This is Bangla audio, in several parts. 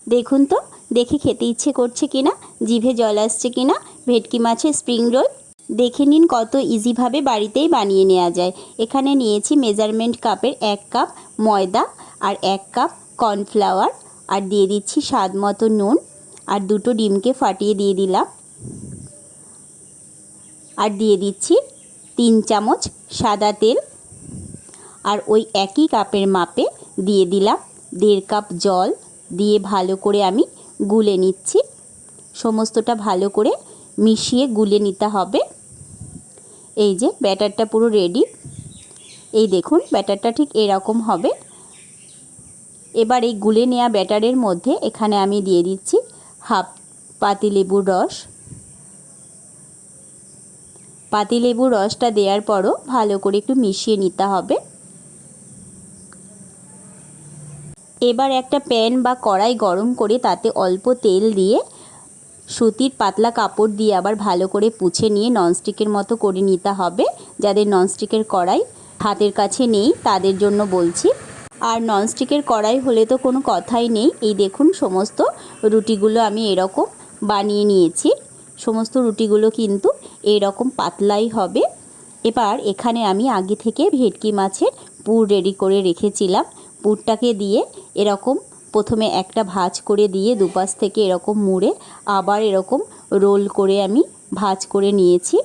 দেখুন তো, দেখে খেতে ইচ্ছে করছে কিনা, জিভে জল আসছে কিনা। ভেটকি মাছের স্প্রিং রোল দেখে নিন কত ইজিভাবে বাড়িতেই বানিয়ে নেওয়া যায়। এখানে নিয়েছি মেজারমেন্ট কাপের 1 কাপ ময়দা আর 1 কাপ কর্নফ্লাওয়ার, আর দিয়ে দিচ্ছি স্বাদ মতো নুন, আর 2টো ডিমকে ফাটিয়ে দিয়ে দিলাম, আর দিয়ে দিচ্ছি 3 চামচ সাদা তেল, আর ওই একই কাপের মাপে দিয়ে দিলাম 1.5 কাপ জল। দিয়ে ভালো করে আমি গুলে নিচ্ছি। সমস্তটা ভালো করে মিশিয়ে গুলে নিতে হবে। এই যে ব্যাটারটা পুরো রেডি। এই দেখুন ব্যাটারটা ঠিক এরকম হবে। এবার এই গুলে নেওয়া ব্যাটারের মধ্যে এখানে আমি দিয়ে দিচ্ছি হাফ পাতিলেবুর রস। পাতিলেবুর রসটা দেওয়ার পরও ভালো করে একটু মিশিয়ে নিতে হবে। এবার একটা প্যান বা কড়াই গরম করে তাতে অল্প তেল দিয়ে সুতির পাতলা কাপড় দিয়ে আবার ভালো করে পুছে নিয়ে ননস্টিকের মতো করে নিতে হবে। যাদের ননস্টিকের কড়াই হাতের কাছে নেই তাদের জন্য বলছি। আর ননস্টিকের কড়াই হলে তো কোনো কথাই নেই। এই দেখুন সমস্ত রুটিগুলো আমি এরকম বানিয়ে নিয়েছি। সমস্ত রুটিগুলো কিন্তু এরকম পাতলাই হবে। এবার এখানে আমি আগে থেকে ভেটকি মাছের পুর রেডি করে রেখেছিলাম। পুরটাকে দিয়ে এরকম প্রথমে একটা ভাঁজ করে দিয়ে দুপাশ থেকে এরকম মুড়ে আবার এরকম রোল করে আমি ভাঁজ করে নিয়েছি।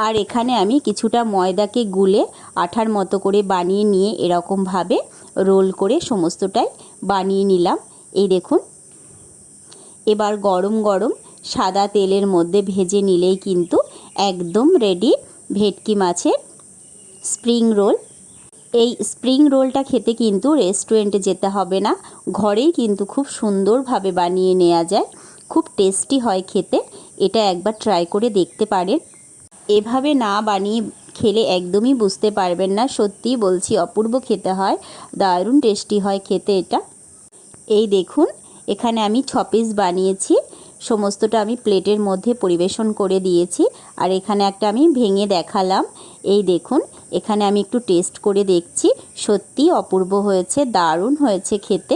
আর এখানে আমি কিছুটা ময়দাকে গুলে আঠার মতো করে বানিয়ে নিয়ে এরকমভাবে রোল করে সমস্তটাই বানিয়ে নিলাম। এই দেখুন, এবার গরম গরম সাদা তেলের মধ্যে ভেজে নিলেই কিন্তু একদম রেডি ভেটকি মাছের স্প্রিং রোল। এই স্প্রিং রোলটা খেতে কিন্তু রেস্টুরেন্টে যেতে হবে না, ঘরেই কিন্তু খুব সুন্দরভাবে বানিয়ে নেওয়া যায়। খুব টেস্টি হয় খেতে। এটা একবার ট্রাই করে দেখতে পারেন। এভাবে না বানিয়ে খেলে একদমই বুঝতে পারবেন না। সত্যি বলছি, অপূর্ব খেতে হয়, দারুণ টেস্টি হয় খেতে এটা। এই দেখুন এখানে আমি 6 পিস বানিয়েছি। সমস্তটা আমি প্লেটের মধ্যে পরিবেশন করে দিয়েছি। আর এখানে একটা আমি ভেঙে দেখালাম। এই দেখুন এখানে আমি একটু টেস্ট করে দেখছি। সত্যি অপূর্ব হয়েছে, দারুণ হয়েছে খেতে।